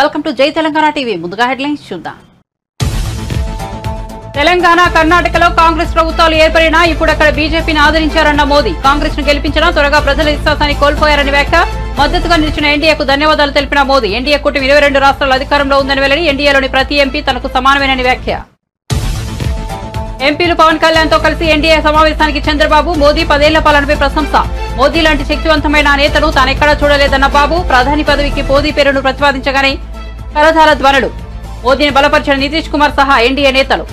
Welcome to జై Telangana TV. ముందుగా headlines చూద్దాం. తెలంగాణ, కర్ణాటకలో కాంగ్రెస్ ప్రభుత్వాలు ఏర్పడినా ఇప్పుడు అక్కడ బీజేపీని ఆదరించారన్న మోదీ. కాంగ్రెస్ ను గెలిపించినా త్వరగా ప్రజల విశ్వాసాన్ని కోల్పోయారని వ్యాఖ్య. మద్దతుగా నిలిచిన ఎన్డీఏకు ధన్యవాదాలు తెలిపిన మోదీ. ఎన్డీఏ కూటమి 22 రాష్ట్రాల అధికారంలో ఉందని వెల్లడి. ఎన్డీఏలోని ప్రతి ఎంపీ తనకు సమానమేనని వ్యాఖ్య. ఎంపీలు పవన్ కళ్యాణ్ తో కలిసి ఎన్డీఏ సమావేశానికి చంద్రబాబు. మోదీ 10 ఏళ్ల పాలనపై ప్రశంస. మోదీ లాంటి శక్తివంతమైన నేతను తానెక్కడా చూడలేదన్న బాబు. ప్రధాని పదవికి మోదీ పేరును ప్రతిపాదించగానే కరతాళ ధ్వనులు. మోదీని బలపరిచిన నితీష్ కుమార్ సహా ఎన్డీఏ నేతలు.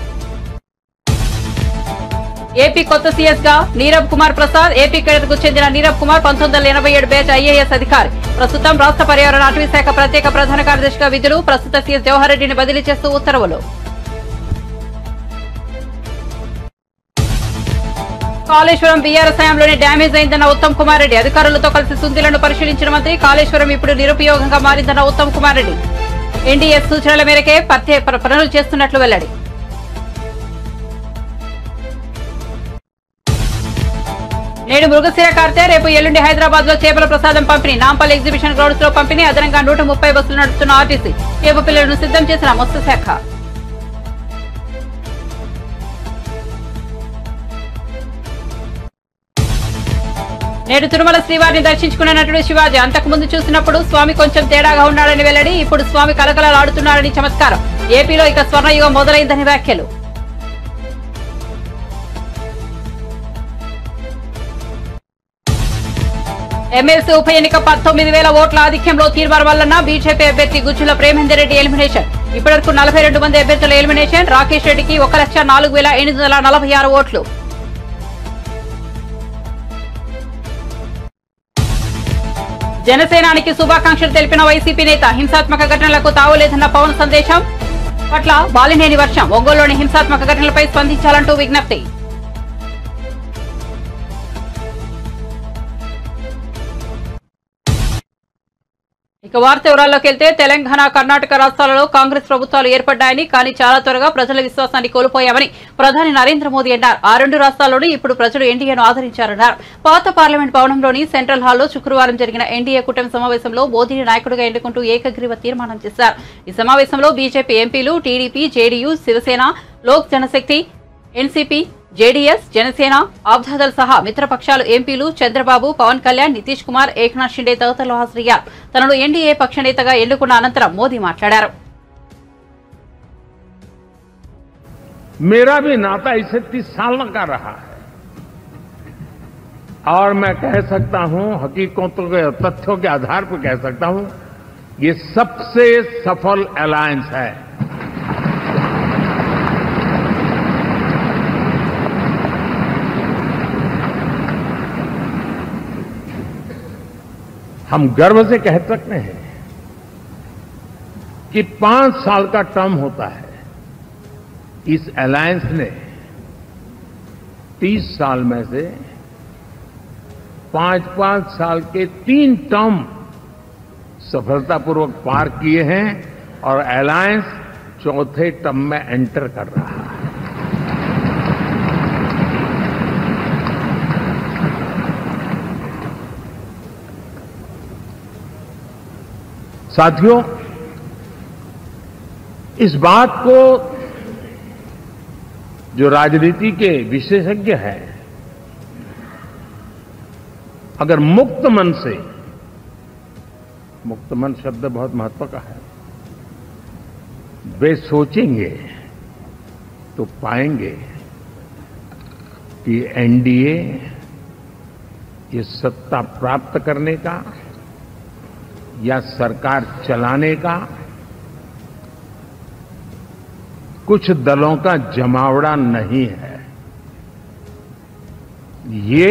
ఏపీ కొత్త సీఎస్ గా నీరబ్ కుమార్ ప్రసాద్. ఏపీ కేడర్ కు చెందిన నీరబ్ కుమార్ 1987 బ్యాచ్ ఐఏఎస్ అధికారి. ప్రస్తుతం రాష్ట్ర పర్యావరణ అటవీ శాఖ ప్రత్యేక ప్రధాన కార్యదర్శిగా విధులు. ప్రస్తుత సీఎస్ జవహర్ రెడ్డిని బదిలీ చేస్తూ ఉత్తర్వులు. కాళేశ్వరం బీఆర్ఎస్ హయాంలోనే డ్యామేజ్ అయిందన్న ఉత్తమ్ కుమార్ రెడ్డి. అధికారులతో కలిసి సుందిలను పరిశీలించిన మంత్రి. కాళేశ్వరం ఇప్పుడు నిరుపయోగంగా మారిందన్న ఉత్తమ్ కుమార్ రెడ్డి. ఎన్డీఏ సూచనల మేరకే పనులు చేస్తున్నట్లు వెల్లడి. నేడు మృగశిర కార్తె. రేపు ఎల్లుండి హైదరాబాద్ లో చేపల ప్రసాదం పంపిణీ. నాంపల్లి ఎగ్జిబిషన్ గ్రౌండ్స్ లో పంపిణీ. అదనంగా 130 బస్సులు నడుపుతున్న ఆర్టీసీ. చేప పిల్లలను సిద్ధం చేసిన మత్స్యశాఖ. నేడు తిరుమల శ్రీవారిని దర్శించుకున్న నటుడు శివాజీ. అంతకుముందు చూసినప్పుడు స్వామి కొంచెం తేడాగా ఉన్నాడని వెల్లడి. ఇప్పుడు స్వామి కలకలలాడుతున్నాడని చమత్కారం. ఏపీలో ఇక స్వర్ణయుగం మొదలైందని వ్యాఖ్యలు. ఎమ్మెల్సీ ఉప ఎన్నిక 19,000 ఓట్ల ఆధిక్యంలో తీర్మానం వలన బీజేపీ అభ్యర్థి గుజ్జుల ప్రేమేందర్ రెడ్డి ఎలిమినేషన్. ఇప్పటివరకు 42 మంది అభ్యర్థుల ఎలిమినేషన్. రాకేష్ రెడ్డికి 1,04,846 ఓట్లు. జనసేనానికి శుభాకాంక్షలు తెలిపిన వైసీపీ నేత. హింసాత్మక ఘటనలకు తావులేదన్న పవన్ సందేశం పట్ల బాలినేని వర్షం. ఒంగోలులోని హింసాత్మక ఘటనలపై స్పందించాలంటూ విజ్ఞప్తి. ఇక వార్త వివరాల్లోకి వెళ్తే, తెలంగాణ, కర్ణాటక రాష్ట్రాలలో కాంగ్రెస్ ప్రభుత్వాలు ఏర్పడ్డాయని, కానీ చాలా త్వరగా ప్రజల విశ్వాసాన్ని కోల్పోయామని ప్రధాని నరేంద్ర మోదీ అన్నారు. ఆ 2 రాష్ట్రాల్లోనూ ఇప్పుడు ప్రజలు ఎన్డీఏను ఆదరించారన్నారు. పాత పార్లమెంట్ భవనంలోని సెంట్రల్ హాల్లో శుక్రవారం జరిగిన ఎన్డీఏ కూటమి సమావేశంలో మోదీని నాయకుడిగా ఎన్నుకుంటూ ఏకగ్రీవ తీర్మానం చేశారు. ఈ సమావేశంలో బీజేపీ ఎంపీలు, TDP, JDU, Shiv Sena, Lok Janshakti, NCP, JDS, Janasena, ఆబ్దాదల్ సహా మిత్రపక్షాలు ఎంపీలు చంద్రబాబు, పవన్ కళ్యాణ్, నితీష్ కుమార్, ఏక్నాథ్ షిండే తదితరులు హాజరయ్యారు. తనను ఎన్డీఏ పక్ష నేతగా ఎన్నుకున్న అనంతరం మోదీ మాట్లాడారు. मेरा भी नाता इससे 30 साल का रहा है और मैं कह सकता हूं, हकीकतों के तथ्यों के आधार पर कह सकता हूं, ये सबसे सफल अलायंस है. हम गर्व से कह सकते हैं कि 5 साल का टर्म होता है. इस अलायंस ने 30 साल में से 5-5 साल के 3 टर्म सफलतापूर्वक पार किए हैं और अलायंस 4थे टर्म में एंटर कर रहा है. साथियों, इस बात को जो राजनीति के विशेषज्ञ हैं, अगर मुक्त मन से, मुक्त मन शब्द बहुत महत्व का है, वे सोचेंगे तो पाएंगे कि एनडीए ये सत्ता प्राप्त करने का या सरकार चलाने का कुछ दलों का जमावड़ा नहीं है. ये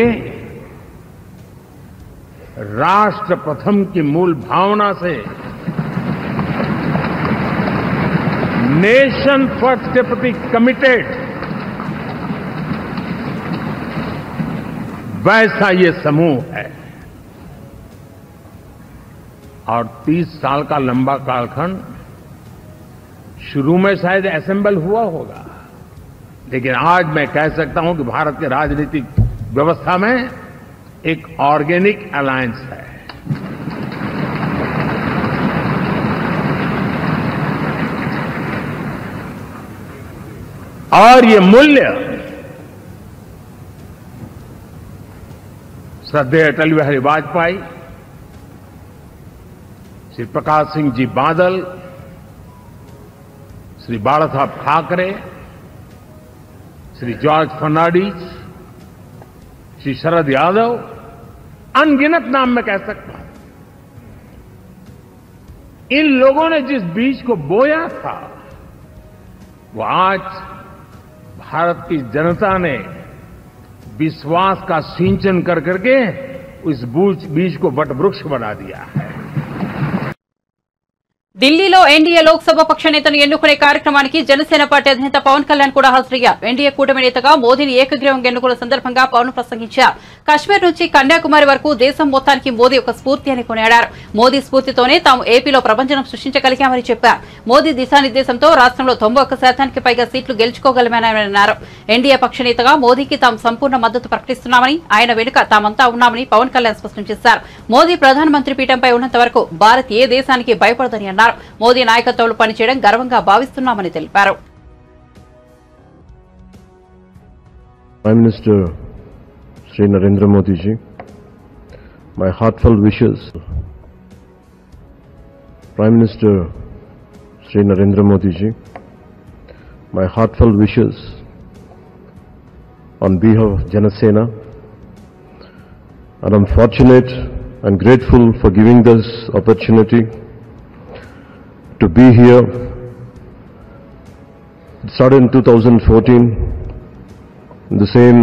राष्ट्र प्रथम की मूल भावना से नेशन फर्स्ट के प्रति कमिटेड वैसा ये समूह है. और 30 साल का लंबा कालखंड शुरू में शायद असेंबल हुआ होगा, लेकिन आज मैं कह सकता हूं कि भारत के राजनीतिक व्यवस्था में एक ऑर्गेनिक अलायंस है. और ये मूल्य श्रद्धेय अटल बिहारी वाजपेयी, श्री प्रकाश सिंह जी बादल, श्री बाला साहब ठाकरे, श्री जॉर्ज फर्नांडिस, श्री शरद यादव, अनगिनत नाम मैं कह सकता हूं। इन लोगों ने जिस बीज को बोया था वो आज भारत की जनता ने विश्वास का सिंचन कर करके उस बीज को वटवृक्ष बना दिया है। ఢిల్లీలో ఎన్డీఏ లోక్సభ పక్ష నేతను ఎన్నుకునే కార్యక్రమానికి జనసేన పార్టీ అధినేత పవన్ కళ్యాణ్ కూడా హాజరయ్యారు. ఎన్డీఏ కూటమి నేతగా మోదీని ఏకగ్రీవంగా ఎన్నుకున్న సందర్భంగా పవన్ ప్రసంగించారు. కశ్మీర్ నుంచి కన్యాకుమారి వరకు దేశం మొత్తానికి మోదీ ఒక స్ఫూర్తి అని కొనియాడారు. మోదీ స్ఫూర్తితోనే తాము ఏపీలో ప్రభంజనం సృష్టించగలిగామని చెప్పారు. మోదీ దిశానిర్దేశంతో రాష్ట్రంలో 91% పైగా సీట్లు గెలుచుకోగలమని అన్నారు. ఎన్డీఏ పక్ష నేతగా మోదీకి తాము సంపూర్ణ మద్దతు ప్రకటిస్తున్నామని, ఆయన వెనుక తామంతా ఉన్నామని పవన్ కళ్యాణ్ స్పష్టం చేశారు. మోదీ ప్రధానమంత్రి పీఠంపై ఉన్నంత వరకు భారత్ ఏ దేశానికి భయపడదని అన్నారు. మోదీ నాయకత్వంలో పనిచేయడం గర్వంగా భావిస్తున్నామని తెలిపారు. Prime Minister Shri Narendra Modi ji, my heartfelt wishes. Prime Minister Shri Narendra Modi ji, my heartfelt wishes on behalf of Janasena, and I'm fortunate and grateful for giving this opportunity to be here. It started in 2014 in the same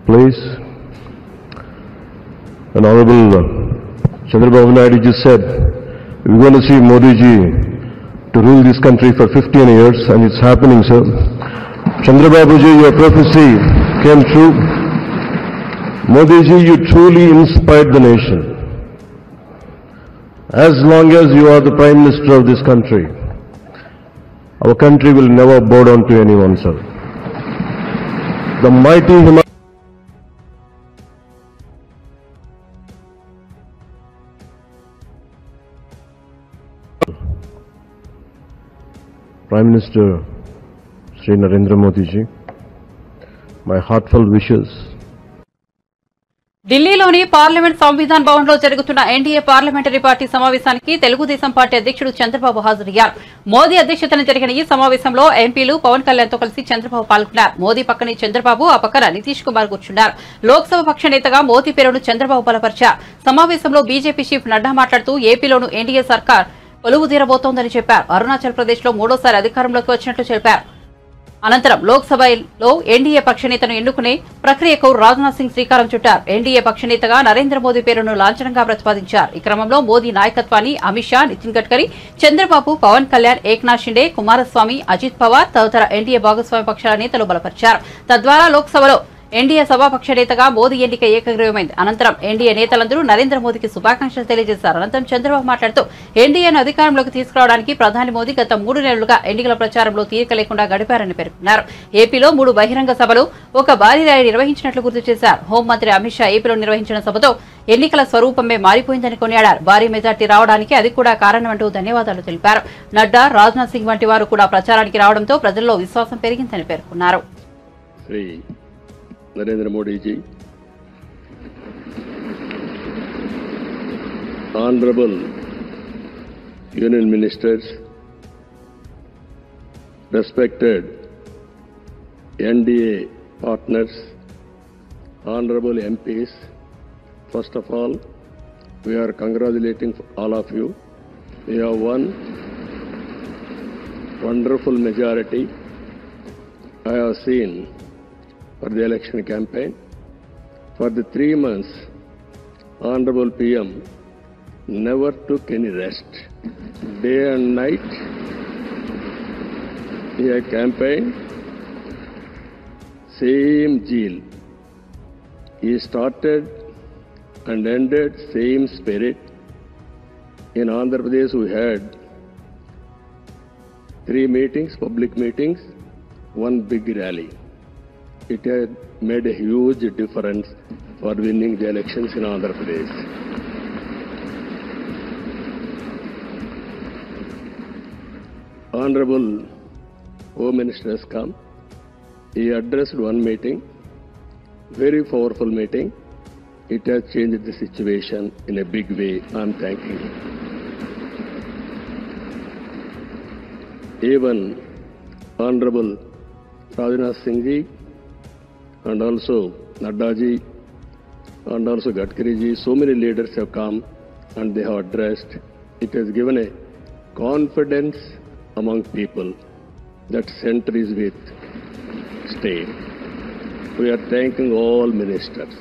place. And Honorable Chandrababu Naidu just said, we're going to see Modi ji to rule this country for 15 years, and it's happening, sir. Chandrababu ji, your prophecy came true. Modi ji, you truly inspired the nation. As long as you are the Prime Minister of this country, our country will never bow down to anyone, sir. The mighty Prime Minister Shri Narendra Modi ji, my heartfelt wishes. ఢిల్లీలోని parliament Samvidhan Bhavan లో జరుగుతున్న NDA parliamentary party సమావేశానికి Telugu Desam party అధ్యక్షుడు చంద్రబాబు హాజరయ్యారు. మోదీ అధ్యక్షతన జరిగిన ఈ సమావేశంలో ఎంపీలు పవన్ కళ్యాణ్ తో కలిసి చంద్రబాబు పాల్గొన్నారు. మోదీ పక్కనే చంద్రబాబు, ఆ పక్కన నితీష్ కుమార్ కూర్చున్నారు. లోక్సభ పక్ష నేతగా మోదీ పేరును చంద్రబాబు బలపరిచారు. సమావేశంలో బీజేపీ చీఫ్ నడ్డా మాట్లాడుతూ ఏపీలోను ఎన్డీఏ సర్కార్ కొలువు తీరబోతోందని చెప్పారు. అరుణాచల్ ప్రదేశ్ లో మూడోసారి అధికారంలోకి వచ్చినట్లు చెప్పారు. అనంతరం లోక్సభలో ఎన్డీఏ పక్షనేతను ఎన్నుకునే ప్రక్రియకు రాజ్నాథ్ సింగ్ శ్రీకారం చుట్టారు. ఎన్డీఏ పక్షనేతగా నరేంద్ర మోదీ పేరును లాంఛనంగా ప్రతిపాదించారు. ఈ క్రమంలో మోదీ నాయకత్వాన్ని అమిత్ షా, నితిన్ గడ్కరీ, చంద్రబాబు, పవన్ కళ్యాణ్, ఏక్నాథ్ షిండే, కుమారస్వామి, అజిత్ పవార్ తదితర ఎన్డీఏ భాగస్వామ్య పక్షాల నేతలు బలపరిచారు. తద్వారా లోక్సభలో ఎన్డీఏ సభాపక్ష నేతగా మోదీ ఎన్నిక ఏకగ్రీవమైంది. అనంతరం ఎన్డీఏ నేతలందరూ నరేంద్ర మోదీకి శుభాకాంక్షలు తెలియజేశారు. అనంతరం చంద్రబాబు మాట్లాడుతూ ఎన్డీఏను అధికారంలోకి తీసుకురావడానికి ప్రధాని మోదీ గత 3 నెలలుగా ఎన్నికల ప్రచారంలో తీరిక లేకుండా గడిపారని పేర్కొన్నారు. ఏపీలో 3 బహిరంగ సభలు, ఒక భారీ ర్యాలీ నిర్వహించినట్లు గుర్తు చేశారు. హోంమంత్రి అమిత్ షా ఏపీలో నిర్వహించిన సభతో ఎన్నికల స్వరూపమే మారిపోయిందని కొనియాడారు. భారీ మెజార్టీ రావడానికి అది కూడా కారణమంటూ ధన్యవాదాలు తెలిపారు. నడ్డా, రాజ్నాథ్ సింగ్ వంటి వారు కూడా ప్రచారానికి రావడంతో ప్రజల్లో విశ్వాసం పెరిగిందని పేర్కొన్నారు. Narendra Modi ji, Honorable Union Ministers, respected NDA partners, Honorable MPs, first of all, we are congratulating all of you. We have won wonderful majority. I have seen for the election campaign. For the 3 months, Honorable PM never took any rest. Day and night, he had campaigned, same zeal. He started and ended same spirit. In Andhra Pradesh, we had 3 meetings, public meetings, 1 big rally. It had made a huge difference for winning the elections in Andhra Pradesh. Honorable Home Minister has come. He addressed one meeting, very powerful meeting. It has changed the situation in a big way. I am thanking him. Even Honorable Rajnath Singh ji and also Nadda ji and also Gadkari ji, so many leaders have come and they have addressed. It has given a confidence among people that center is with state. We are thanking all ministers.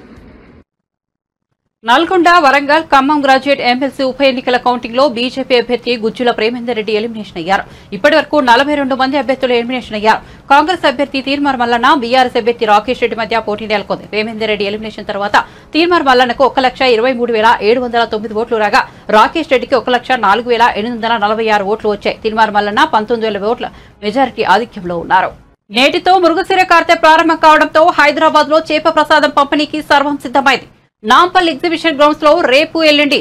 Nalgonda Warangal Khammam graduate MLC ఉప ఎన్నికల counting లో BJP అభ్యర్థి Gujjula Premender Reddy elimination అయ్యారు. ఇప్పటి వరకు 42 మంది అభ్యర్థులు elimination అయ్యారు. కాంగ్రెస్ అభ్యర్థి తీర్మార్ మల్లన్న, బీఆర్ఎస్ అభ్యర్థి రాకేష్ రెడ్డి మధ్య పోటీ నెలకొంది. ప్రేమేందర్ రెడ్డి ఎలిమినేషన్ తర్వాత తీర్మార్ మల్లన్నకు 1,23,709 ఓట్లు రాగా రాకేష్ రెడ్డికి 1,04,846 ఓట్లు వచ్చాయి. తీర్మార్ మల్లన్న 19,000 ఓట్ల మెజారిటీ ఆధిక్యంలో ఉన్నారు. నేటితో మృగశిర కార్తె ప్రారంభం కావడంతో హైదరాబాద్ లో చేప ప్రసాదం పంపిణీకి సర్వం సిద్దమైంది. నాంపల్లి ఎగ్జిబిషన్ గ్రౌండ్స్ లో రేపు ఎల్లుండి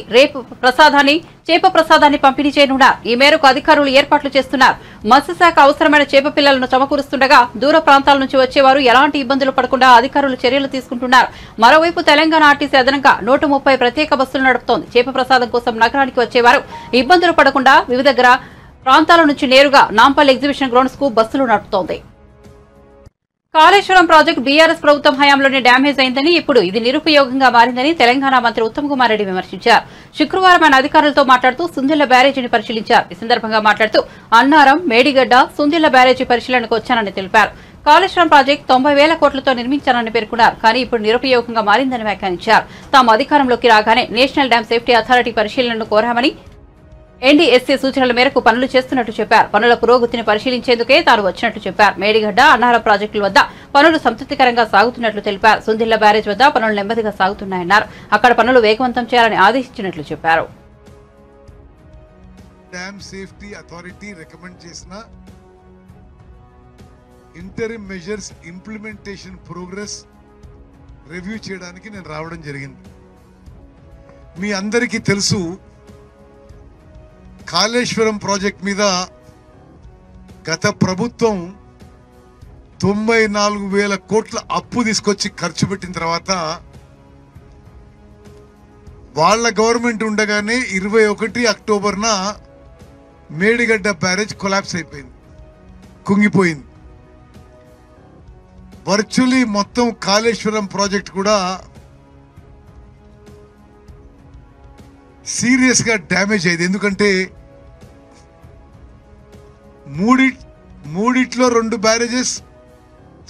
చేప ప్రసాదాన్ని పంపిణీ చేయనున్నారు. ఈ మేరకు అధికారులు ఏర్పాట్లు చేస్తున్నారు. మత్స్యశాఖ అవసరమైన చేప పిల్లలను సమకూరుస్తుండగా దూర ప్రాంతాల నుంచి వచ్చేవారు ఎలాంటి ఇబ్బందులు పడకుండా అధికారులు చర్యలు తీసుకుంటున్నారు. మరోవైపు తెలంగాణ ఆర్టీసీ అదనంగా 130 ప్రత్యేక బస్సులు నడుపుతోంది. చేప ప్రసాదం కోసం నగరానికి వచ్చేవారు ఇబ్బందులు పడకుండా వివిధ ప్రాంతాల నుంచి నేరుగా నాంపల్లి ఎగ్జిబిషన్ గ్రౌండ్స్ కు బస్సులు నడుపుతోంది. కాళేశ్వరం ప్రాజెక్టు బీఆర్ఎస్ ప్రభుత్వం హయాంలోనే డ్యామేజ్ అయిందని, ఇప్పుడు ఇది నిరుపయోగంగా మారిందని తెలంగాణ మంత్రి ఉత్తమ్ కుమార్ రెడ్డి విమర్శించారు. శుక్రవారం ఆయన అధికారులతో మాట్లాడుతూ సుందిళ్ల బ్యారేజీని పరిశీలించారు. ఈ సందర్భంగా మాట్లాడుతూ అన్నారం, మేడిగడ్డ, సుందిళ్ల బ్యారేజీ పరిశీలనకు వచ్చానని తెలిపారు. కాళేశ్వరం ప్రాజెక్టు 90,000 కోట్లతో నిర్మించానని పేర్కొన్నారు. కానీ ఇప్పుడు నిరుపయోగంగా మారిందని వ్యాఖ్యానించారు. తాము అధికారంలోకి రాగానే నేషనల్ డ్యామ్ సేఫ్టీ అథారిటీ పరిశీలనను కోరామని, ఎన్డీఎస్సీ సూచనల మేరకు పనులు చేస్తున్నట్టు చెప్పారు. పనుల పురోగతిని పరిశీలించేందుకే తాను వచ్చినట్టు చెప్పారు. మేడిగడ్డ, అన్నారం ప్రాజెక్టుల వద్ద పనులు సంతృప్తికరంగా సాగుతున్నట్లు తెలిపారు. సుందిళ్ల బ్యారేజ్ వద్ద పనులు నెమ్మదిగా సాగుతున్నాయన్నారు. అక్కడ పనులు వేగవంతం చేయాలని ఆదేశించినట్లు చెప్పారు. డ్యామ్ సేఫ్టీ అథారిటీ రికమెండ్ చేసిన interim measures implementation progress review చేయడానికి నేను రావడం జరిగింది. మీ అందరికీ తెలుసు, కాళేశ్వరం ప్రాజెక్ట్ మీద గత ప్రభుత్వం 94,000 కోట్ల అప్పు తీసుకొచ్చి ఖర్చు పెట్టిన తర్వాత వాళ్ళ గవర్నమెంట్ ఉండగానే 21 అక్టోబర్న మేడిగడ్డ బ్యారేజ్ కొలాప్స్ అయిపోయింది, కుంగిపోయింది. వర్చువలీ మొత్తం కాళేశ్వరం ప్రాజెక్ట్ కూడా సీరియస్ గా డ్యామేజ్ అయింది. ఎందుకంటే మూడిట్లో 2 బ్యారేజెస్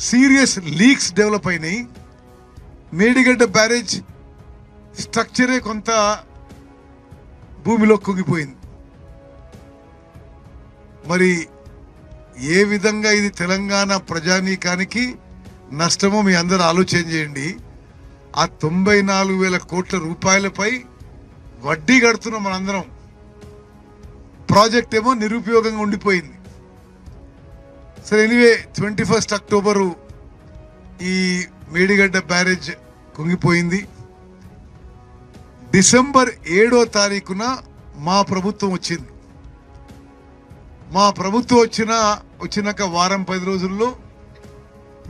సీరియస్ లీక్స్ డెవలప్ అయినాయి. మేడిగడ్డ బ్యారేజ్ స్ట్రక్చరే కొంత భూమిలో కుంగిపోయింది. మరి ఏ విధంగా ఇది తెలంగాణ ప్రజానీకానికి నష్టమో మీ అందరూ ఆలోచన చేయండి. ఆ 94,000 కోట్ల రూపాయలపై వడ్డీ కడుతున్నాం మనందరం. ప్రాజెక్ట్ ఏమో నిరుపయోగంగా ఉండిపోయింది. సరే, ఎనీవే 21 అక్టోబరు ఈ మేడిగడ్డ బ్యారేజ్ కుంగిపోయింది. డిసెంబర్ 7వ తారీఖున మా ప్రభుత్వం వచ్చింది. మా ప్రభుత్వం వచ్చినాక వారం 10 రోజుల్లో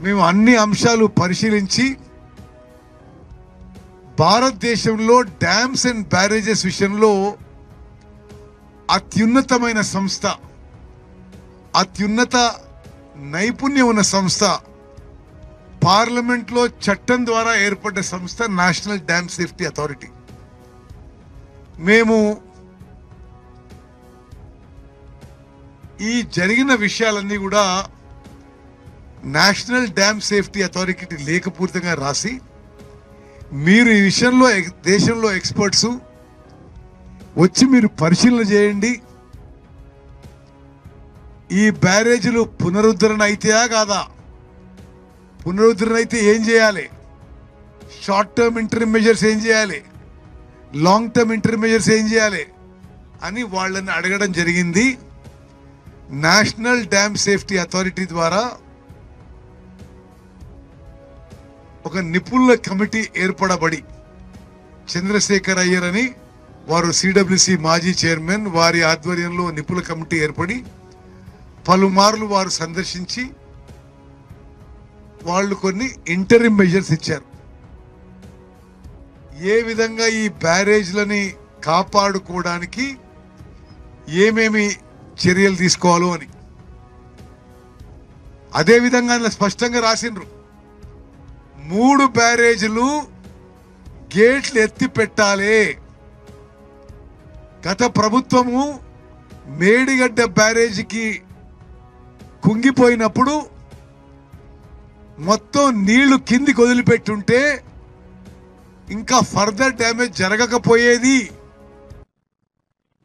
మేము అన్ని అంశాలు పరిశీలించి భారతదేశంలో డ్యామ్స్ అండ్ బ్యారేజెస్ విషయంలో అత్యున్నతమైన సంస్థ, అత్యున్నత నైపుణ్యం ఉన్న సంస్థ, పార్లమెంట్లో చట్టం ద్వారా ఏర్పడ్డ సంస్థ నేషనల్ డ్యామ్ సేఫ్టీ అథారిటీ. మేము ఈ జరిగిన విషయాలన్నీ కూడా నేషనల్ డ్యామ్ సేఫ్టీ అథారిటీ లేఖపూరితంగా రాసి, మీరు ఈ విషయంలో దేశంలో ఎక్స్పర్ట్స్ వచ్చి మీరు పరిశీలన చేయండి, ఈ బ్యారేజీలు పునరుద్ధరణ అయితేయా కాదా, పునరుద్ధరణ అయితే ఏం చేయాలి, షార్ట్ టర్మ్ ఇంటర్మ్ మెజర్స్ ఏం చేయాలి, లాంగ్ టర్మ్ ఇంటర్మ్ మెజర్స్ ఏం చేయాలి అని వాళ్ళని అడగడం జరిగింది. నేషనల్ డ్యామ్ సేఫ్టీ అథారిటీ ద్వారా ఒక నిపుణుల కమిటీ ఏర్పడబడి, చంద్రశేఖర్ అయ్యర్ అని వారు సిడబ్ల్యూసి మాజీ చైర్మన్, వారి ఆధ్వర్యంలో నిపుణుల కమిటీ ఏర్పడి పలుమార్లు వారు సందర్శించి వాళ్ళు కొన్ని ఇంటరిమ్ మెజర్స్ ఇచ్చారు. ఏ విధంగా ఈ బ్యారేజ్లని కాపాడుకోవడానికి ఏమేమి చర్యలు తీసుకోవాలో అని. అదేవిధంగా స్పష్టంగా రాసిండ్రు 3 బ్యారేజీలు గేట్లు ఎత్తి పెట్టాలి. గత ప్రభుత్వము మేడిగడ్డ బ్యారేజీకి కుంగిపోయినప్పుడు మొత్తం నీళ్లు కిందికి వదిలిపెట్టుంటే ఇంకా ఫర్దర్ డ్యామేజ్ జరగకపోయేది.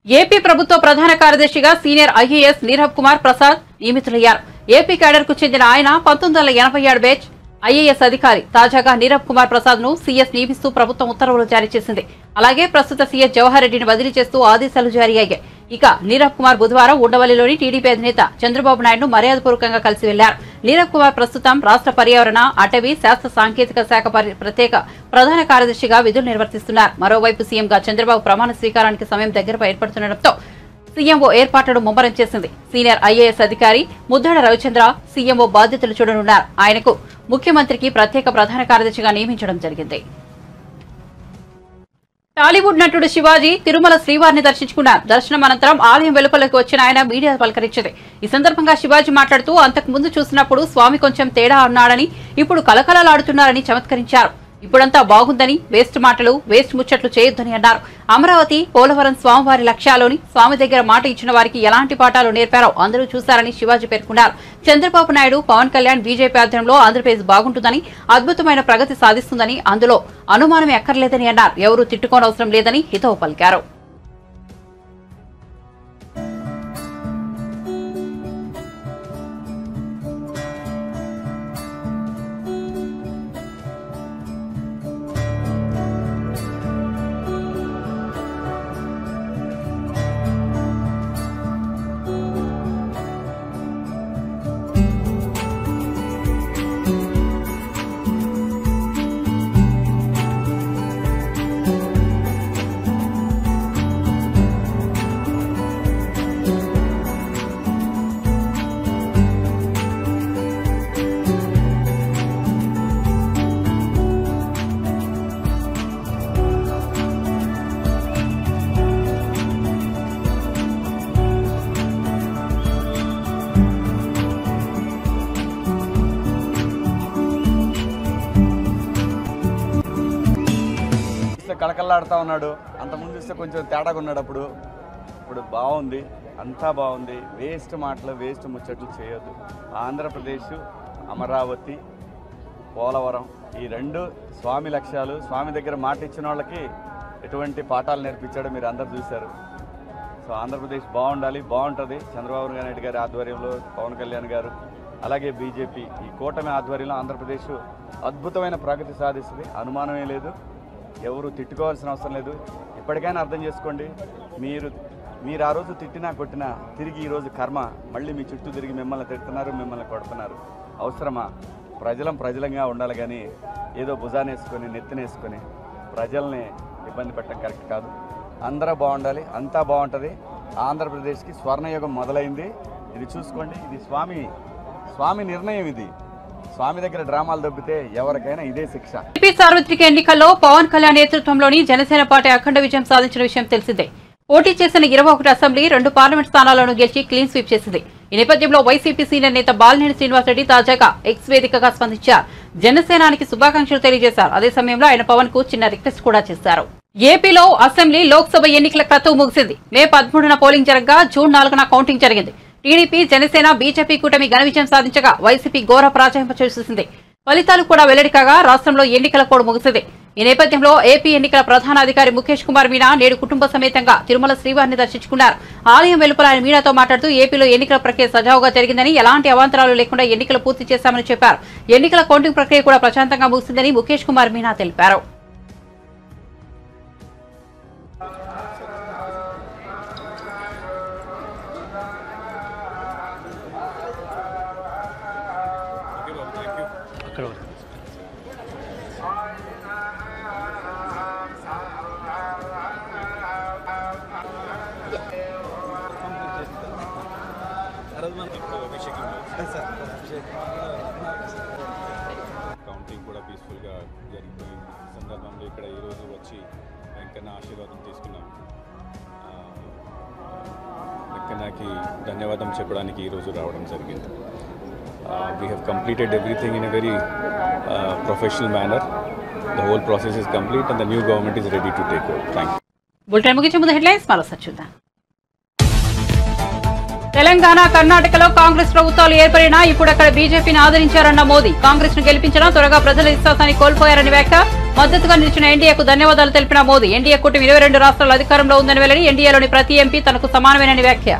ఏపీ ప్రభుత్వ ప్రధాన కార్యదర్శిగా సీనియర్ ఐఏఎస్ నీరబ్ కుమార్ ప్రసాద్ నియమితులయ్యారు. ఏపీ క్యాడర్ కు చెందిన ఆయన 1987 బ్యాచ్ ఐఏఎస్ అధికారి. తాజాగా నీరబ్ కుమార్ ప్రసాద్ ను సీఎస్ నియమిస్తూ ప్రభుత్వం ఉత్తర్వులు జారీ చేసింది. అలాగే ప్రస్తుత సీఎస్ జవహర్ రెడ్డిని బదిలీ చేస్తూ ఆదేశాలు జారీ అయ్యాయి. ఇక నీరబ్ కుమార్ బుధవారం ఉండవల్లిలోని టీడీపీ అధినేత చంద్రబాబు నాయుడును మర్యాదపూర్వకంగా కలిసి వెళ్లారు. నీరబ్ కుమార్ ప్రస్తుతం రాష్ట్ర పర్యావరణ, అటవీ, శాస్త్ర సాంకేతిక శాఖ ప్రత్యేక ప్రధాన కార్యదర్శిగా విధులు నిర్వర్తిస్తున్నారు. మరోవైపు సీఎంగా చంద్రబాబు ప్రమాణ స్వీకారానికి సమయం దగ్గరపై ఏర్పడుతుండటంతో సీఎంఓ ఏర్పాట్లను ముమ్మరం చేసింది. సీనియర్ ఐఏఎస్ అధికారి ముద్దాడ రవిచంద్ర సీఎంఓ బాధ్యతలు చూడనున్నారు. ఆయనకు ముఖ్యమంత్రికి ప్రత్యేక ప్రధాన కార్యదర్శిగా నియమించడం జరిగింది. టాలీవుడ్ నటుడు శివాజీ తిరుమల శ్రీవారిని దర్శించుకున్నారు. దర్శనం అనంతరం ఆలయం వెలుపలకు వచ్చిన ఆయన మీడియా పలకరించింది. ఈ సందర్భంగా శివాజీ మాట్లాడుతూ అంతకు ముందు చూసినప్పుడు స్వామి కొంచెం తేడా ఉన్నాడని, ఇప్పుడు కలకలలాడుతున్నారని చమత్కరించారు. ఇప్పుడంతా బాగుందని, వేస్ట్ మాటలు, వేస్ట్ ముచ్చట్లు చేయొద్దని అన్నారు. అమరావతి, పోలవరం స్వామివారి లక్ష్యాలోని స్వామి దగ్గర మాట ఇచ్చిన వారికి ఎలాంటి పాఠాలు నేర్పారో అందరూ చూశారని శివాజీ పేర్కొన్నారు. చంద్రబాబు నాయుడు, పవన్ కళ్యాణ్, బీజేపీ ఆధ్వర్యంలో ఆంధ్రప్రదేశ్ బాగుంటుందని, అద్భుతమైన ప్రగతి సాధిస్తుందని, అందులో అనుమానమే అక్కర్లేదని అన్నారు. ఎవరూ తిట్టుకోనవసరం లేదని హితవు పలికారు. కళకళలాడుతూ ఉన్నాడు. అంతకుముందు చూస్తే కొంచెం తేడాగా ఉన్నాడు. ఇప్పుడు బాగుంది, అంతా బాగుంది. వేస్ట్ మాటలు, వేస్ట్ ముచ్చట్లు చేయొద్దు. ఆంధ్రప్రదేశ్, అమరావతి, పోలవరం ఈ 2 స్వామి లక్ష్యాలు. స్వామి దగ్గర మాట ఇచ్చిన వాళ్ళకి ఎటువంటి పాఠాలు నేర్పించాడో మీరు అందరు చూశారు. సో ఆంధ్రప్రదేశ్ బాగుండాలి, బాగుంటుంది. చంద్రబాబు నాయుడు గారి ఆధ్వర్యంలో, పవన్ కళ్యాణ్ గారు, అలాగే బీజేపీ ఈ కూటమి ఆధ్వర్యంలో ఆంధ్రప్రదేశ్ అద్భుతమైన ప్రగతి సాధిస్తుంది. అనుమానమే లేదు. ఎవరు తిట్టుకోవాల్సిన అవసరం లేదు. ఇప్పటికైనా అర్థం చేసుకోండి. మీరు ఆ రోజు తిట్టినా కొట్టినా తిరిగి ఈరోజు కర్మ మళ్ళీ మీ చుట్టూ తిరిగి మిమ్మల్ని తిడుతున్నారు, మిమ్మల్ని కొడుతున్నారు. అవసరమా? ప్రజలంగా ఉండాలి కానీ ఏదో భుజానేసుకొని నెత్తినేసుకొని ప్రజల్ని ఇబ్బంది పెట్టడం కరెక్ట్ కాదు. అందరూ బాగుండాలి, అంతా బాగుంటుంది. ఆంధ్రప్రదేశ్కి స్వర్ణయుగం మొదలైంది. ఇది చూసుకోండి. ఇది స్వామి నిర్ణయం. ఇది స్వామి దగ్గర డ్రామాలు దొబ్బితే ఎవరికైనా ఇదే శిక్ష. ఏపీ సార్వత్రిక ఎన్నికల్లో పవన్ కళ్యాణ్ నేతృత్వంలోని జనసేన పార్టీ అఖండ విజయం సాధించిన విషయం తెలిసిందే. పోటీ చేసిన 21 అసెంబ్లీ, 2 పార్లమెంట్ స్థానాలను గెలిచి క్లీన్ స్వీప్ చేసింది. ఈ నేపథ్యంలో వైసీపీ సీనియర్ నేత బాలినేని శ్రీనివాసరెడ్డి తాజాగా ఎక్స్ వేదికగా స్పందించారు. జనసేనానికి శుభాకాంక్షలు తెలియజేశారు. అదే సమయంలో ఆయన పవన్ కు చిన్న రిక్వెస్ట్ కూడా చేశారు. ఏపీలో అసెంబ్లీ, లోక్సభ ఎన్నికల క్రతువు ముగిసింది. మే 13న పోలింగ్ జరగగా జూన్ 4న కౌంటింగ్ జరిగింది. టీడీపీ, జనసేన, బీజేపీ కూటమి ఘన విజయం సాధించగా వైసీపీ ఘోర పరాజయం చేసింది. ఫలితాలు కూడా వెల్లడి కాగా రాష్ట్రంలో ఎన్నికల కోడ్ ముగిసింది. ఈ నేపథ్యంలో ఏపీ ఎన్నికల ప్రధాన అధికారి ముఖేష్ కుమార్ మీనా నేడు కుటుంబ సమేతంగా తిరుమల శ్రీవారిని దర్శించుకున్నారు. ఆలయం వెలుపల ఆయన మీనాతో మాట్లాడుతూ ఏపీలో ఎన్నికల ప్రక్రియ సజావుగా జరిగిందని, ఎలాంటి అవాంతరాలు లేకుండా ఎన్నికలు పూర్తి చేశామని చెప్పారు. ఎన్నికల కౌంటింగ్ ప్రక్రియ కూడా ప్రశాంతంగా ముగిసిందని ముఖేష్ కుమార్ మీనా తెలిపారు. కౌంటింగ్ కూడా పీస్ఫుల్గా జరిగిపోయింది. ఈ సందర్భంలో ఇక్కడ ఈరోజు వచ్చి వెంకన్న ఆశీర్వాదం తీసుకున్నాం. వెంకన్నకి ధన్యవాదం చెప్పడానికి ఈరోజు రావడం జరిగింది. We have completed everything in a very professional manner. The whole process is complete and the new government is ready to take over. Thank you. Bulletin ముగించే ముందు హెడ్లైన్స్ మరోసారి చూద్దాం. తెలంగాణ కర్ణాటకలో కాంగ్రెస్ ప్రభుత్వాలు ఏర్పడినా ఇప్పుడు అక్కడ బీజేపీని ఆదరించారన్న మోదీ. కాంగ్రెస్ ను గెలిపించడం త్వరగా ప్రజల విశ్వాసాన్ని కోల్పోయారని వ్యాఖ్య. మద్దతుగా నిలిచిన ఎన్డీఏకు ధన్యవాదాలు తెలిపిన మోదీ. ఎన్డీఏ కూటమి 22 రాష్ట్రాల అధికారంలో ఉందని వెల్లడి. ఎన్డీఏలోని ప్రతి ఎంపీ తనకు సమానమేనని వ్యాఖ్య.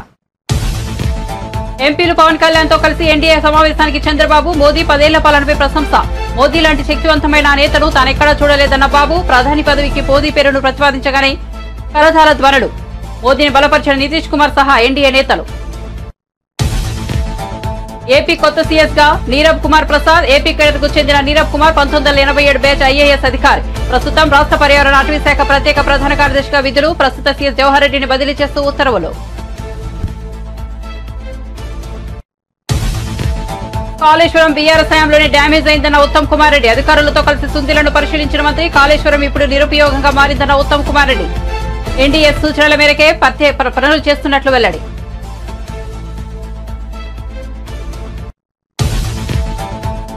ఎంపీలు పవన్ కళ్యాణ్ తో కలిసి ఎన్డీఏ సమావేశానికి చంద్రబాబు. మోదీ 10 ఏళ్ల పాలనపై ప్రశంస. మోదీ లాంటి శక్తివంతమైన నేతను తానెక్కడా చూడలేదన్న బాబు. ప్రధాని పదవికి మోదీ పేరును ప్రతిపాదించగానే కరతాళ ధ్వనులు. మోదీని బలపరిచిన నితీష్ కుమార్ సహా ఎన్డీఏ నేతలు. ఏపీ కొత్త సీఎస్ గా నీరబ్ కుమార్ ప్రసాద్. ఏపీ కేడర్ కు చెందిన నీరబ్ కుమార్ 1987 బ్యాచ్ ఐఏఎస్ అధికారి. ప్రస్తుతం రాష్ట్ర పర్యావరణ అటవీ శాఖ ప్రత్యేక ప్రధాన కార్యదర్శిగా విధులు. ప్రస్తుత సీఎస్ జవహర్ రెడ్డిని బదిలీ చేస్తూ ఉత్తర్వులు. కాళేశ్వరం బీఆర్ఎస్ హయాంలోనే డ్యామేజ్ అయిందన్న ఉత్తమ్ కుమార్ రెడ్డి. అధికారులతో కలిసి సుందిలను పరిశీలించిన మంత్రి. కాళేశ్వరం ఇప్పుడు నిరుపయోగంగా మారిందన్న ఉత్తమ్ కుమార్ రెడ్డి. ఎన్డీఏ సూచనల మేరకే పనులు చేస్తున్నట్లు వెల్లడి.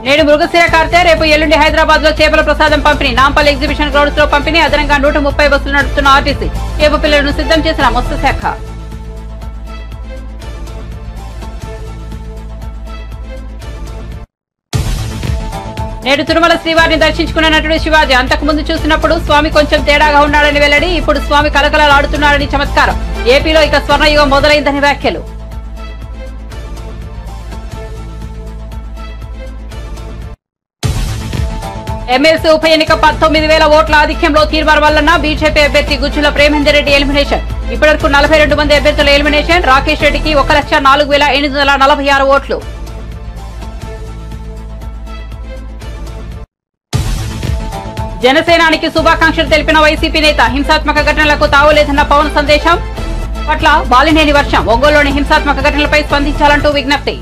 నేడు మృగశిర కార్తె. రేపు ఎల్లుండి హైదరాబాద్ లో చేపల ప్రసాదం పంపిణీ. నాంపల్లి ఎగ్జిబిషన్ గ్రౌండ్స్ లో పంపిణీ. అదనంగా 130 బస్సులు నడుపుతున్న ఆర్టీసీ. చేప పిల్లలను సిద్ధం చేసిన మత్స్యశాఖ. నేడు తిరుమల శ్రీవారిని దర్శించుకున్న నటుడు శివాజీ. అంతకుముందు చూసినప్పుడు స్వామి కొంచెం తేడాగా ఉన్నాడని వెల్లడి. ఇప్పుడు స్వామి కలకలలాడుతున్నాడని చమత్కారం. ఏపీలో ఇక స్వర్ణయుగం మొదలైందని వ్యాఖ్యలు. ఎమ్మెల్సీ ఉప ఎన్నిక 19,000 ఓట్ల ఆధిక్యంలో తీర్మానం వలన బీజేపీ అభ్యర్థి గుజ్జుల ప్రేమేందర్ రెడ్డి ఎలిమినేషన్. ఇప్పటివరకు 42 మంది అభ్యర్థుల ఎలిమినేషన్. రాకేష్ రెడ్డికి 1,04,846 ఓట్లు. జనసేనానికి శుభాకాంక్షలు తెలిపిన వైసీపీ నేత. హింసాత్మక ఘటనలకు తావులేదన్న పవన్ సందేశం పట్ల బాలినేని వర్షం. ఒంగోలులోని హింసాత్మక ఘటనలపై స్పందించాలంటూ విజ్ఞప్తి.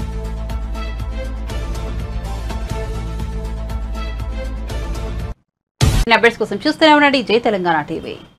అప్డేట్స్ కోసం చూస్తూనే ఉండండి జై తెలంగాణ టీవీ.